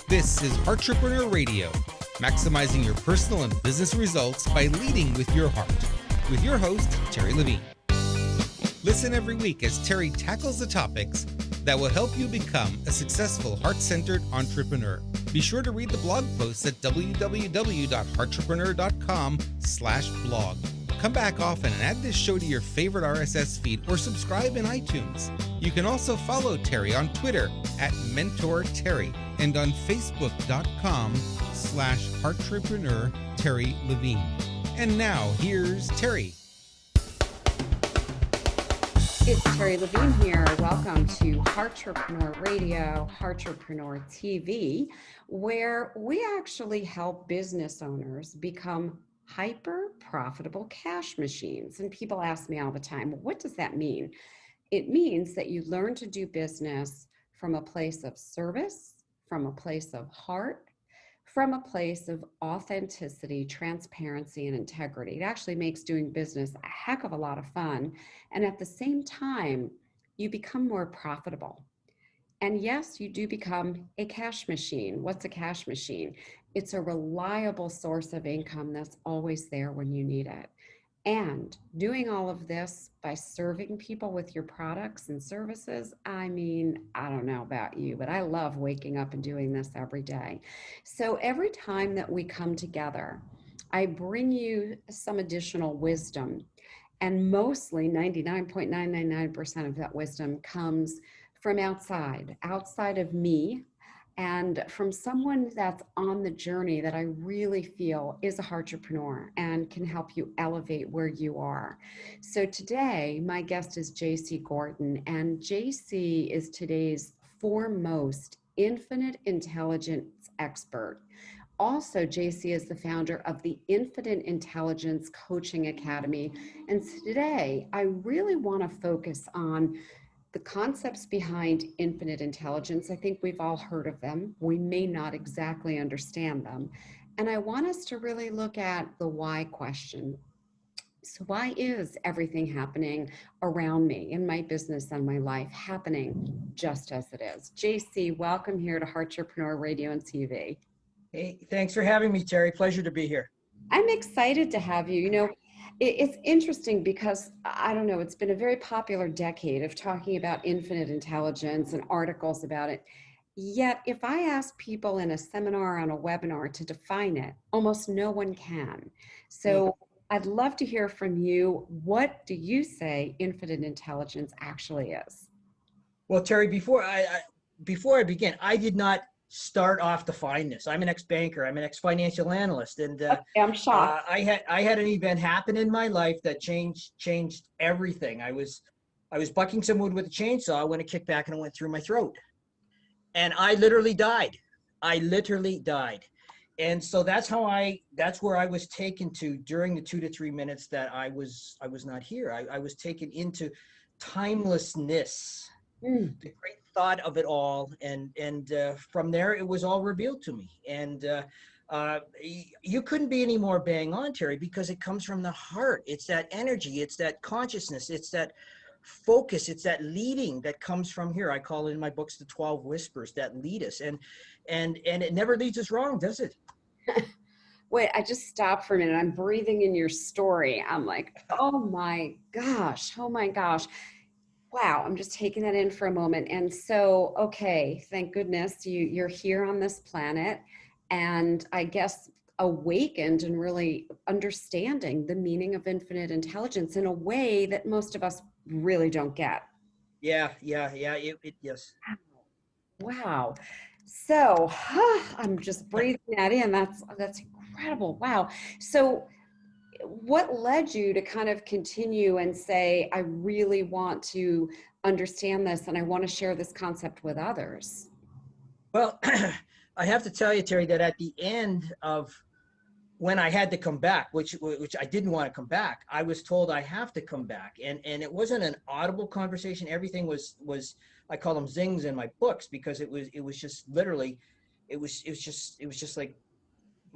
This is Heartrepreneur Radio, maximizing your personal and business results by leading with your heart. With your host, Terri Levine. Listen every week as Terri tackles the topics that will help you become a successful heart-centered entrepreneur. Be sure to read the blog posts at www.heartrepreneur.com/blog. Come back often and add this show to your favorite RSS feed or subscribe in iTunes. You can also follow Terri on Twitter at MentorTerri and on Facebook.com/Heartrepreneur Terri Levine. And now here's Terri. It's Terri Levine here. Welcome to Heartrepreneur Radio, Heartrepreneur TV, where we actually help business owners become hyper profitable cash machines. And people ask me all the time, well, what does that mean? It means that you learn to do business from a place of service, from a place of heart, from a place of authenticity, transparency, and integrity. It actually makes doing business a heck of a lot of fun. And at the same time, you become more profitable. And yes, you do become a cash machine. What's a cash machine? It's a reliable source of income that's always there when you need it. And doing all of this by serving people with your products and services, I mean, I don't know about you, but I love waking up and doing this every day. So every time that we come together, I bring you some additional wisdom. And mostly 99.999% of that wisdom comes from outside of me, and from someone that's on the journey that I really feel is a heartrepreneur and can help you elevate where you are. So today, my guest is JC Gordon, and JC is today's foremost infinite intelligence expert. Also, JC is the founder of the Infinite Intelligence Coaching Academy. And today, I really want to focus on the concepts behind infinite intelligence. I think we've all heard of them. We may not exactly understand them. And I want us to really look at the why question. So why is everything happening around me in my business and my life happening just as it is? JC, welcome here to Heartrepreneur Radio and TV. Hey, thanks for having me, Terri. Pleasure to be here. I'm excited to have you. You know, it's interesting because, I don't know, it's been a very popular decade of talking about infinite intelligence and articles about it. Yet, if I ask people in a seminar, on a webinar to define it, almost no one can. So I'd love to hear from you. What do you say infinite intelligence actually is? Well, Terri, before I begin, I did not start off defining this. I'm an ex-banker. I'm an ex-financial analyst, and I'm shocked. I had an event happen in my life that changed everything. I was bucking some wood with a chainsaw when it kicked back and it went through my throat, and I literally died. And so that's where I was taken to during the 2 to 3 minutes that I was not here. I was taken into timelessness. The great thought of it all, and from there it was all revealed to me. And you couldn't be any more bang on, Terri, because it comes from the heart. It's that energy, it's that consciousness, it's that focus, it's that leading that comes from here. I call it in my books the 12 whispers that lead us, and it never leads us wrong, does it? Wait, I just stopped for a minute. I'm breathing in your story. I'm like, oh my gosh. Wow, I'm just taking that in for a moment. And so, okay, thank goodness you're here on this planet, and I guess awakened and really understanding the meaning of infinite intelligence in a way that most of us really don't get. Yeah, yes. Wow. So I'm just breathing that in. That's incredible. Wow. So what led you to kind of continue and say, I really want to understand this and I want to share this concept with others? Well, I have to tell you, Terri, that at the end of when I had to come back, which I didn't want to come back, I was told I have to come back. And it wasn't an audible conversation. Everything was I call them zings in my books, because it was just literally, it was just like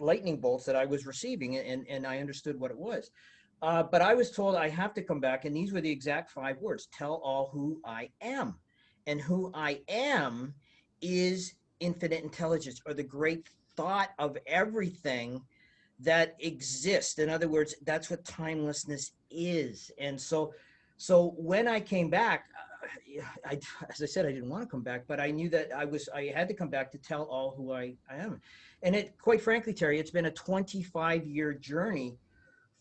lightning bolts that I was receiving, and I understood what it was. But I was told I have to come back, and these were the exact 5 words: tell all who I am. And who I am is infinite intelligence or the great thought of everything that exists. In other words, that's what timelessness is. And so when I came back, as I said, I didn't want to come back, but I knew that I had to come back to tell all who I am. And it, quite frankly, Terry, it's been a 25-year journey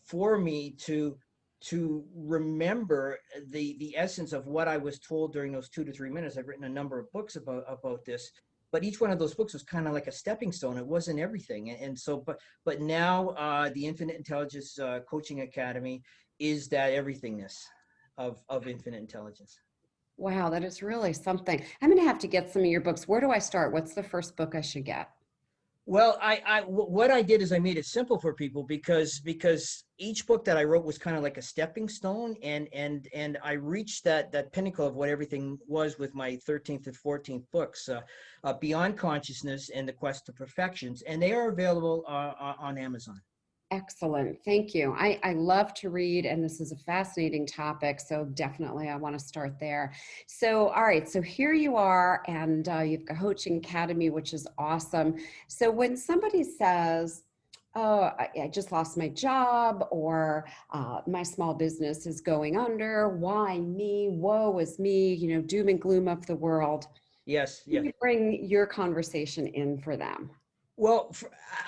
for me to remember the essence of what I was told during those 2 to 3 minutes. I've written a number of books about this, but each one of those books was kind of like a stepping stone. It wasn't everything. And so, but now the Infinite Intelligence Coaching Academy is that everythingness of infinite intelligence. Wow, that is really something. I'm going to have to get some of your books. Where do I start? What's the first book I should get? Well, what I did is I made it simple for people because each book that I wrote was kind of like a stepping stone, and I reached that pinnacle of what everything was with my 13th and 14th books, Beyond Consciousness and The Quest to Perfections, and they are available on Amazon. Excellent. Thank you. I love to read, and this is a fascinating topic. So definitely I want to start there. So, all right. So here you are, and you've got Coaching Academy, which is awesome. So when somebody says, oh, I just lost my job, or my small business is going under, why me? Woe is me, doom and gloom of the world. Yes. Can you bring your conversation in for them? Well,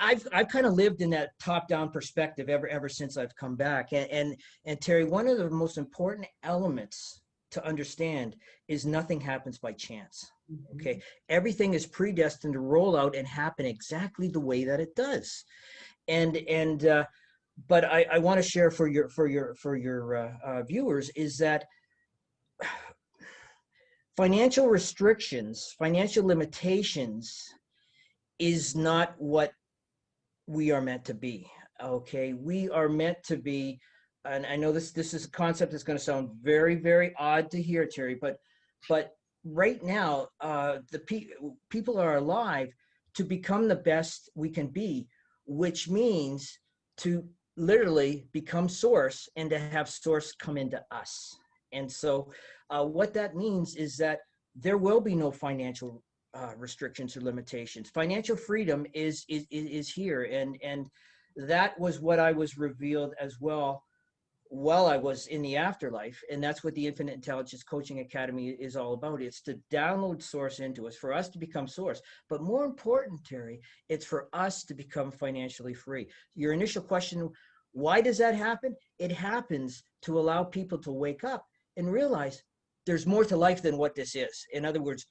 I've kind of lived in that top-down perspective ever since I've come back, and Terry, one of the most important elements to understand is nothing happens by chance. Okay, everything is predestined to roll out and happen exactly the way that it does, but I want to share for your viewers is that financial restrictions, financial limitations is not what we are meant to be. Okay, we are meant to be, and I know this is a concept that's going to sound very, very odd to hear, Terry, but right now people are alive to become the best we can be, which means to literally become source and to have source come into us. And so what that means is that there will be no financial restrictions or limitations. Financial freedom is here, and that was what I was revealed as well while I was in the afterlife, and that's what the Infinite Intelligence Coaching Academy is all about. It's to download source into us, for us to become source, but more important, Terry, it's for us to become financially free. Your initial question, why does that happen? It happens to allow people to wake up and realize there's more to life than what this is. In other words,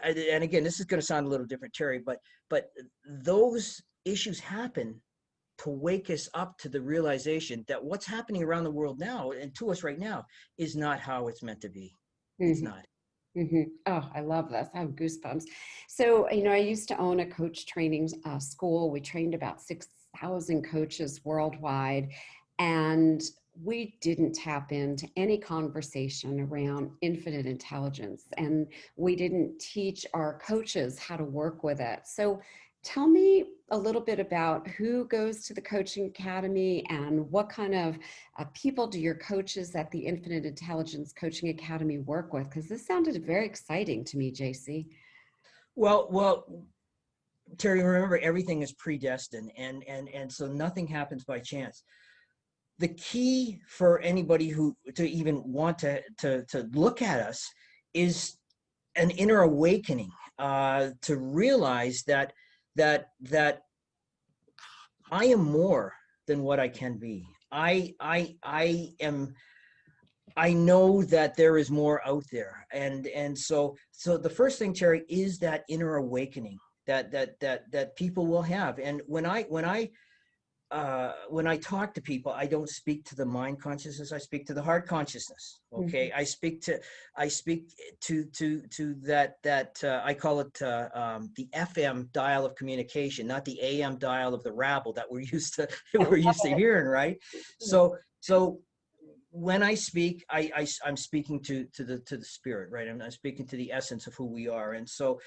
and again, this is going to sound a little different, Terry, but those issues happen to wake us up to the realization that what's happening around the world now and to us right now is not how it's meant to be. It's not. Oh, I love this. I have goosebumps. So, I used to own a coach training school. We trained about 6,000 coaches worldwide, and we didn't tap into any conversation around infinite intelligence, and we didn't teach our coaches how to work with it. So tell me a little bit about who goes to the Coaching Academy and what kind of people do your coaches at the Infinite Intelligence Coaching Academy work with? Because this sounded very exciting to me, JC. Well, Terry, remember, everything is predestined, and so nothing happens by chance. The key for anybody who to even want to look at us is an inner awakening, to realize that I am more than what I can be. I know that there is more out there, and so the first thing, Terry, is that inner awakening that people will have. And when I talk to people, I don't speak to the mind consciousness. I speak to the heart consciousness. Okay, I speak to that. I call it the FM dial of communication, not the AM dial of the rabble that we're used to hearing, right? So when I speak, I'm speaking to the spirit, right? I'm speaking to the essence of who we are, and so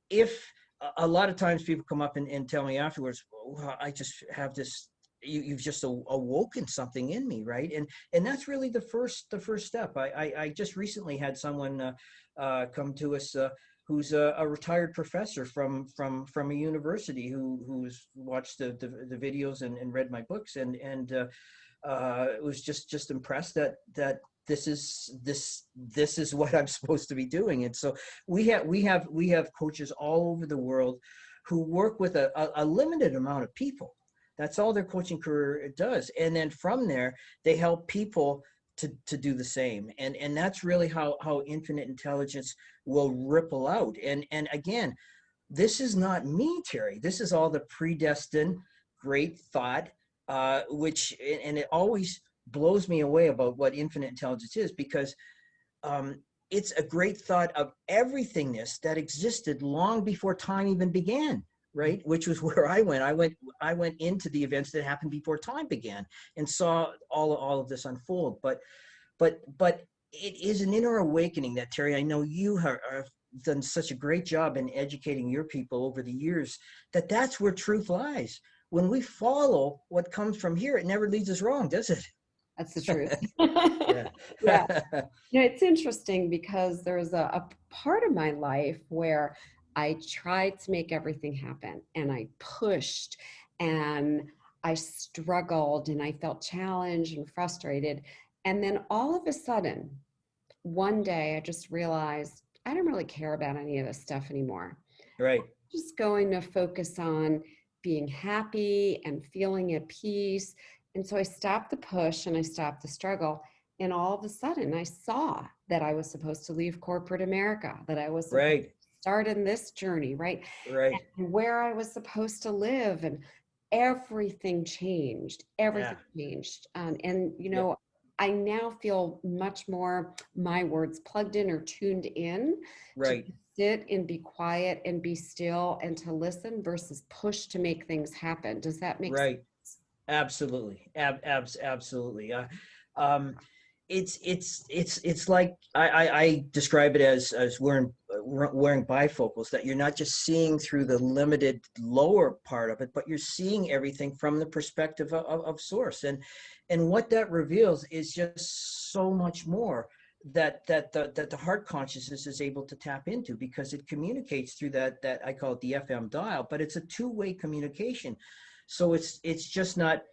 if a lot of times people come up and tell me afterwards, well, I just have this, you've just awoken something in me, right? And that's really the first step. I just recently had someone come to us who's a retired professor from a university who's watched the videos and read my books and was just impressed that this is what I'm supposed to be doing. And so we have coaches all over the world who work with a limited amount of people. That's all their coaching career does. And then from there, they help people to do the same. And that's really how infinite intelligence will ripple out. And again, this is not me, Terry. This is all the predestined great thought, which, and it always blows me away about what infinite intelligence is, because it's a great thought of everythingness that existed long before time even began, right? Which was where I went. I went into the events that happened before time began and saw all of this unfold. But it is an inner awakening that, Terry, I know you have done such a great job in educating your people over the years, that's where truth lies. When we follow what comes from here, it never leads us wrong, does it? That's the truth. Yeah. Yeah. It's interesting because there's a part of my life where I tried to make everything happen, and I pushed and I struggled and I felt challenged and frustrated. And then all of a sudden, one day I just realized I don't really care about any of this stuff anymore. Right. I'm just going to focus on being happy and feeling at peace. And so I stopped the push and I stopped the struggle. And all of a sudden I saw that I was supposed to leave corporate America, that I was supposed Right. to start in this journey, right? Right. And where I was supposed to live, and everything changed. Everything changed. And you know, I now feel much more, my words, plugged in or tuned in. Right. To sit and be quiet and be still and to listen versus push to make things happen. Does that make sense? Absolutely. Absolutely. It's like I describe it as wearing bifocals, that you're not just seeing through the limited lower part of it, but you're seeing everything from the perspective of source. And what that reveals is just so much more that the heart consciousness is able to tap into, because it communicates through that I call it the FM dial, but it's a two-way communication. So it's just not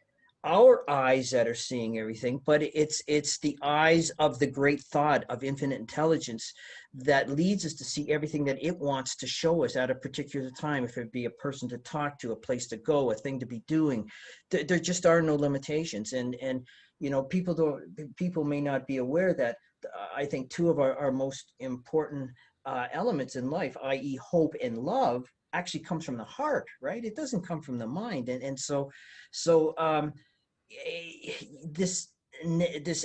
our eyes that are seeing everything, but it's the eyes of the great thought of infinite intelligence that leads us to see everything that it wants to show us at a particular time. If it be a person to talk to, a place to go, a thing to be doing, there just are no limitations. And you know, people may not be aware that I think two of our most important elements in life, i.e. hope and love, actually comes from the heart, right? It doesn't come from the mind. And so this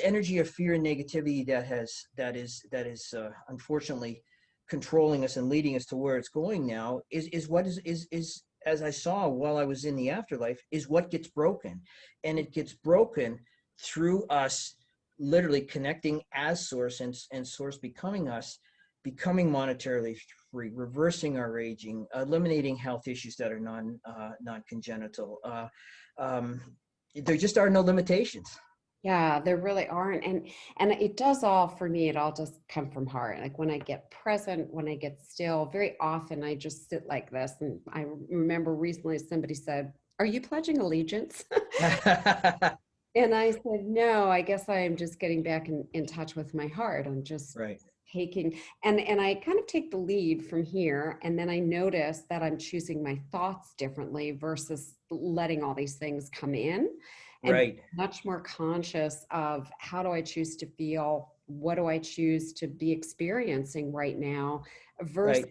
energy of fear and negativity that is unfortunately controlling us and leading us to where it's going now is what is as I saw while I was in the afterlife, is what gets broken. And it gets broken through us literally connecting as source, and source becoming us, becoming monetarily free, reversing our aging, eliminating health issues that are non-congenital. There just are no limitations. Yeah, there really aren't. And it does all, for me, it all just come from heart. Like when I get present, when I get still, very often I just sit like this. And I remember recently somebody said, "Are you pledging allegiance?" And I said, "No, I guess I am just getting back in touch with my heart. I'm just Right. taking," and I kind of take the lead from here. And then I notice that I'm choosing my thoughts differently versus letting all these things come in. And Right. much more conscious of, how do I choose to feel? What do I choose to be experiencing right now? Versus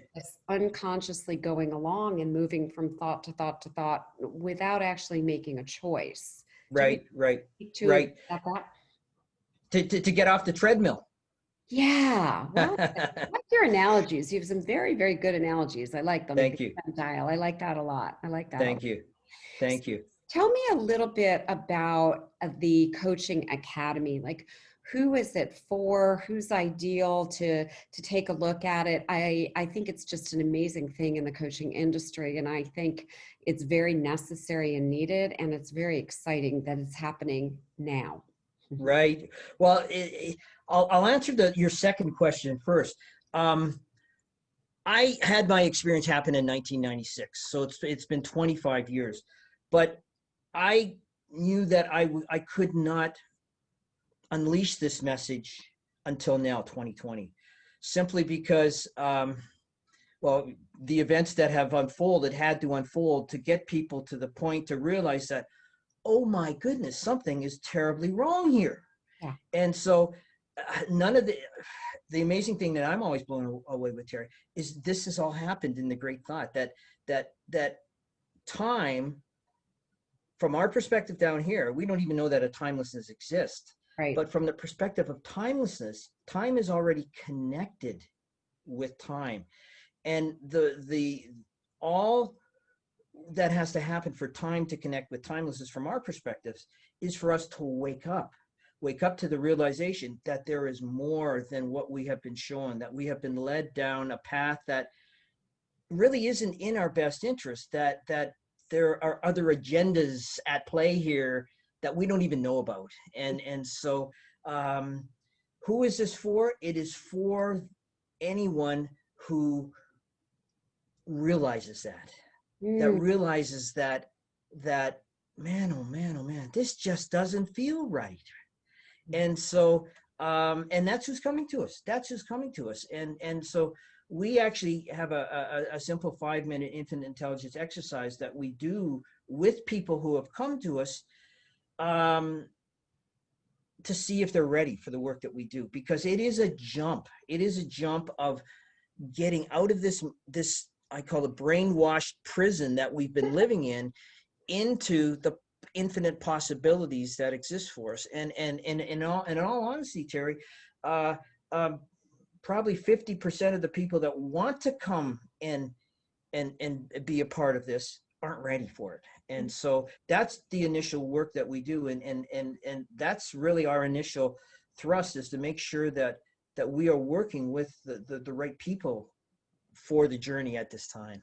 unconsciously going along and moving from thought to thought to thought without actually making a choice. Right. To get off the treadmill. Yeah. Well, I like your analogies. You have some very, very good analogies. I like them. Thank you. Dial. I like that a lot. I like that. Thank you. Thank you. Tell me a little bit about the Coaching Academy. Like, who is it for? Who's ideal to take a look at it? I think it's just an amazing thing in the coaching industry, and I think it's very necessary and needed, and it's very exciting that it's happening now. Right. Well, I'll answer your second question first. I had my experience happen in 1996, so it's been 25 years, but I knew that I could not unleash this message until now, 2020, simply because well, the events that have unfolded had to unfold to get people to the point to realize that, oh my goodness, something is terribly wrong here. Yeah. And so none of the amazing thing that I'm always blown away with, Terry, is this has all happened in the great thought that time, from our perspective down here, we don't even know that a timelessness exists. Right. But from the perspective of timelessness, time is already connected with time. And the all that has to happen for time to connect with timelessness from our perspectives is for us to wake up to the realization that there is more than what we have been shown, that we have been led down a path that really isn't in our best interest, that there are other agendas at play here that we don't even know about. And so who is this for? It is for anyone who realizes that realizes that man, oh man, oh man, this just doesn't feel right. And so and that's who's coming to us. And so we actually have a simple 5-minute infinite intelligence exercise that we do with people who have come to us to see if they're ready for the work that we do, because it is a jump of getting out of this I call it brainwashed prison that we've been living in, into the infinite possibilities that exist for us. And in all honesty, Terry, probably 50% of the people that want to come and be a part of this aren't ready for it. And so that's the initial work that we do, and that's really our initial thrust, is to make sure that we are working with the right people for the journey at this time.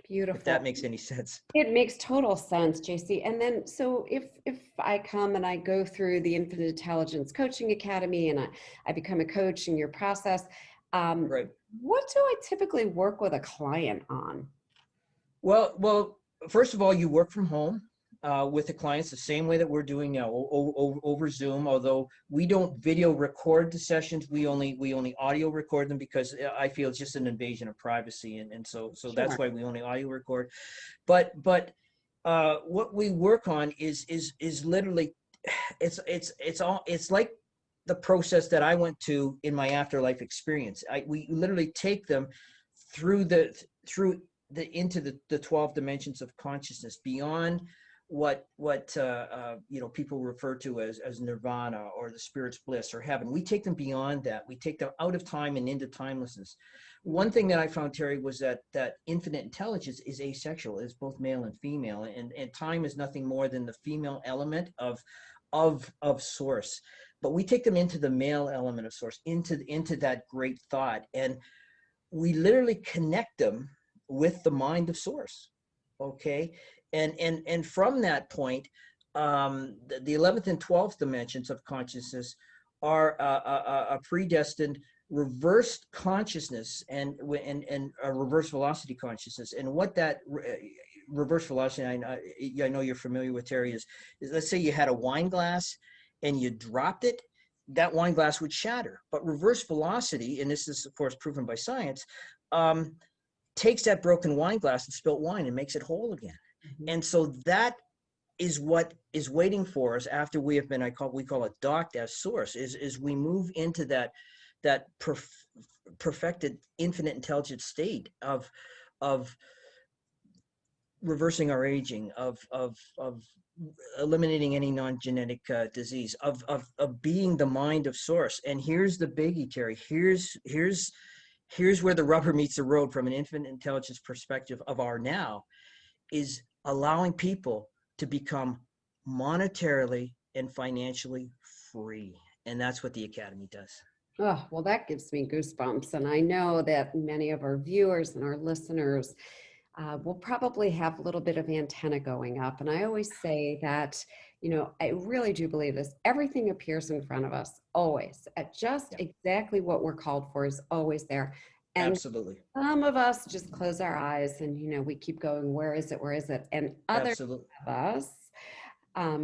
Beautiful. If that makes any sense. It makes total sense, JC. And then, so if I come and I go through the Infinite Intelligence Coaching Academy and I become a coach in your process, Right. what do I typically work with a client on? Well, first of all, you work from home with the clients the same way that we're doing now, over Zoom. Although we don't video record the sessions, we only audio record them, because I feel it's just an invasion of privacy, and so Sure. that's why we only audio record. But what we work on is literally, it's like the process that I went to in my afterlife experience. We literally take them into the 12 dimensions of consciousness, beyond what people refer to as nirvana or the spirit's bliss or heaven. We take them beyond that. We take them out of time and into timelessness. One thing that I found, Terry, was that infinite intelligence is asexual, is both male and female, and time is nothing more than the female element of source. But we take them into the male element of source, into that great thought, and we literally connect them with the mind of source. Okay. And from that point, the 11th and 12th dimensions of consciousness are a predestined reversed consciousness and a reverse velocity consciousness. And what that reverse velocity, I know you're familiar with, Terry, is let's say you had a wine glass and you dropped it, that wine glass would shatter. But reverse velocity, and this is of course proven by science, takes that broken wine glass and spilt wine and makes it whole again. Mm-hmm. And so that is what is waiting for us after we have been, we call it docked as source, is we move into that perfected infinite intelligence state of reversing our aging, of eliminating any non-genetic disease, of being the mind of source. And here's the biggie, Terry. Here's where the rubber meets the road from an infinite intelligence perspective of our now, is allowing people to become monetarily and financially free. And that's what the Academy does. Oh, well, that gives me goosebumps. And I know that many of our viewers and our listeners will probably have a little bit of antenna going up. And I always say that, I really do believe this. Everything appears in front of us, always. At just exactly what we're called for is always there. And Absolutely. some of us just close our eyes and, we keep going, where is it? Where is it? And others Absolutely. of us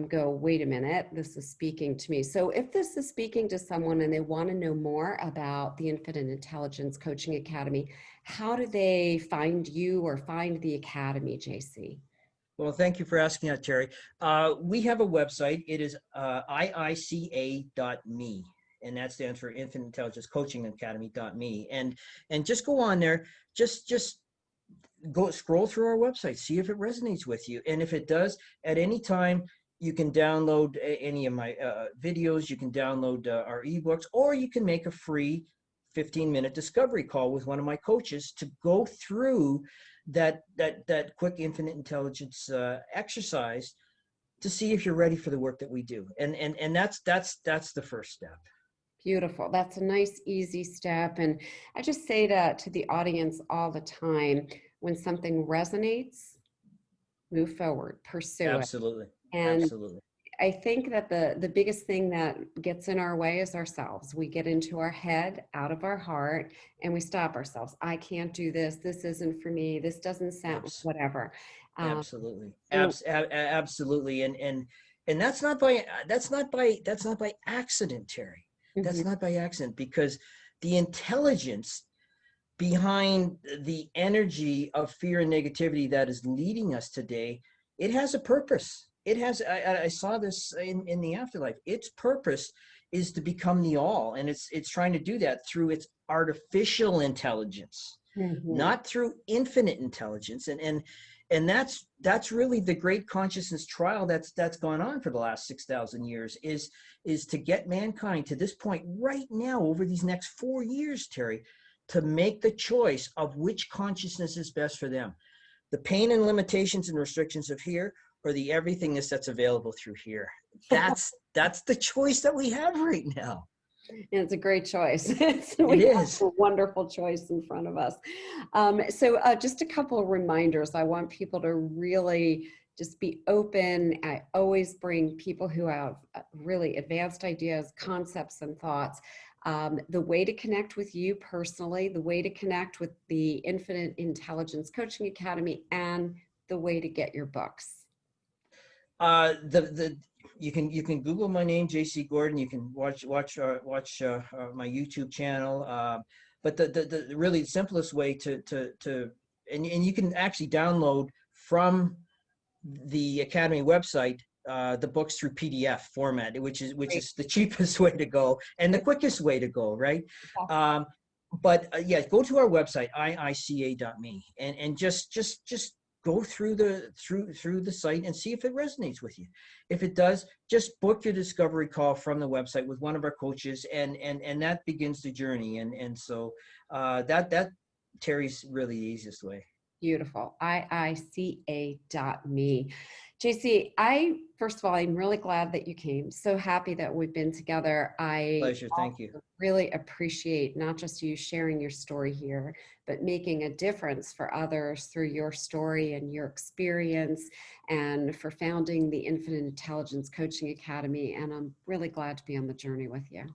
go, wait a minute, this is speaking to me. So if this is speaking to someone and they want to know more about the Infinite Intelligence Coaching Academy, how do they find you or find the Academy, JC? Well, thank you for asking that, Terry. We have a website. It is iica.me, and that stands for Infinite Intelligence Coaching Academy.me. And just go on there, just go scroll through our website, see if it resonates with you. And if it does, at any time, you can download any of my videos, you can download our ebooks, or you can make a free 15-minute discovery call with one of my coaches to go through that quick infinite intelligence exercise to see if you're ready for the work that we do. And that's the first step. Beautiful. That's a nice, easy step. And I just say to the audience all the time, when something resonates, move forward, pursue it. Absolutely. And Absolutely. I think that the biggest thing that gets in our way is ourselves. We get into our head, out of our heart, and we stop ourselves. I can't do this. This isn't for me. This doesn't sound whatever. Absolutely. So, Absolutely. And that's not by accident, Terry. That's mhm. not by accident, because the intelligence behind the energy of fear and negativity that is leading us today, it has a purpose. It has, I saw this in the afterlife. Its purpose is to become the all. And it's trying to do that through its artificial intelligence, Mhm. not through infinite intelligence. And that's really the great consciousness trial that's gone on for the last 6,000 years, is to get mankind to this point right now over these next 4 years, Terry, to make the choice of which consciousness is best for them. The pain and limitations and restrictions of here, or the everythingness that's available through here. That's the choice that we have right now. And it's a great choice. It We have is. a wonderful choice in front of us. So just a couple of reminders. I want people to really just be open. I always bring people who have really advanced ideas, concepts, and thoughts. The way to connect with you personally, the way to connect with the Infinite Intelligence Coaching Academy, and the way to get your books. The you can Google my name, JC Gordon. You can watch my YouTube channel. But the really simplest way to and you can actually download from the Academy website the books through PDF format, which is the cheapest way to go and the quickest way to go, right? But yeah, go to our website, iica.me, and just go through the site and see if it resonates with you. If it does, just book your discovery call from the website with one of our coaches, and that begins the journey. And so that Terry's really the easiest way. Beautiful. iica.me. JC, first of all, I'm really glad that you came. So happy that we've been together. I Pleasure. Thank you. really appreciate not just you sharing your story here, but making a difference for others through your story and your experience, and for founding the Infinite Intelligence Coaching Academy. And I'm really glad to be on the journey with you.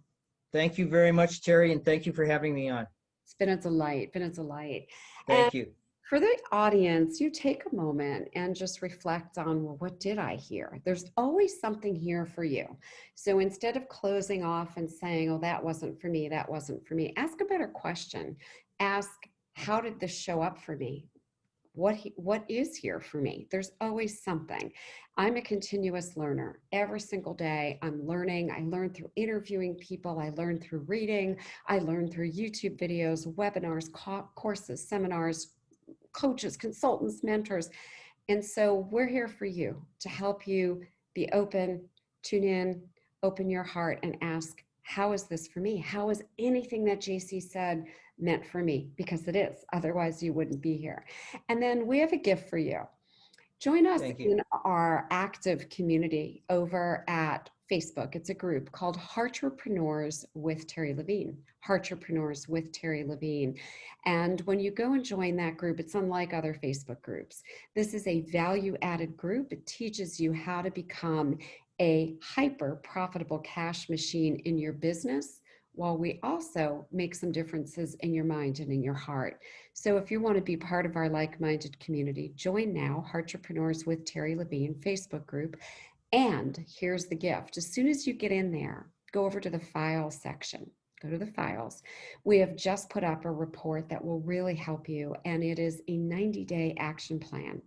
Thank you very much, Terry, and thank you for having me on. It's been a delight. Been a delight. And Thank you. for the audience, you take a moment and just reflect on, well, what did I hear? There's always something here for you. So instead of closing off and saying, oh, that wasn't for me, that wasn't for me, ask a better question. Ask, how did this show up for me? What is here for me? There's always something. I'm a continuous learner. Every single day I'm learning. I learn through interviewing people. I learn through reading. I learn through YouTube videos, webinars, courses, seminars, coaches, consultants, mentors. And so we're here for you to help you be open, tune in, open your heart, and ask, how is this for me? How is anything that JC said meant for me? Because it is, otherwise you wouldn't be here. And then we have a gift for you. Join us in our active community over at Facebook. It's a group called Heartrepreneurs with Terri Levine. Heartrepreneurs with Terri Levine. And when you go and join that group, it's unlike other Facebook groups. This is a value-added group. It teaches you how to become a hyper profitable cash machine in your business while we also make some differences in your mind and in your heart. So if you want to be part of our like-minded community, join now, Heartrepreneurs with Terri Levine Facebook group. And here's the gift. As soon as you get in there, go over to the files section. Go to the files. We have just put up a report that will really help you, and it is a 90-day action plan.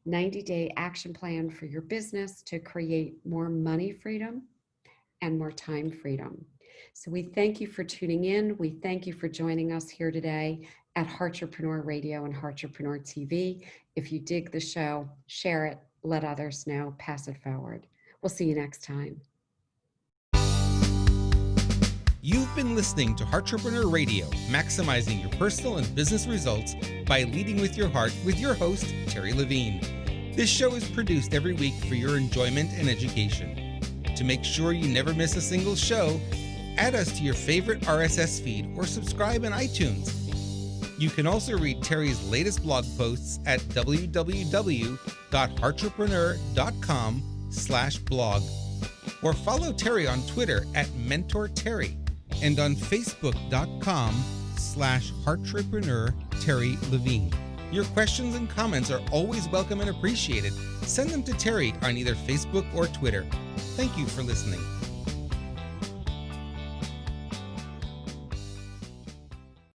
90-day action plan for your business to create more money freedom and more time freedom. So we thank you for tuning in. We thank you for joining us here today at Heartrepreneur Radio and Heartrepreneur TV. If you dig the show, share it, let others know, pass it forward. We'll see you next time. You've been listening to Heartrepreneur Radio, maximizing your personal and business results by leading with your heart with your host, Terri Levine. This show is produced every week for your enjoyment and education. To make sure you never miss a single show, add us to your favorite RSS feed or subscribe in iTunes. You can also read Terri's latest blog posts at www.heartrepreneur.com/blog or follow Terri on Twitter at MentorTerri and on Facebook.com/Heartrepreneur Terri Levine. Your questions and comments are always welcome and appreciated. Send them to Terri on either Facebook or Twitter. Thank you for listening.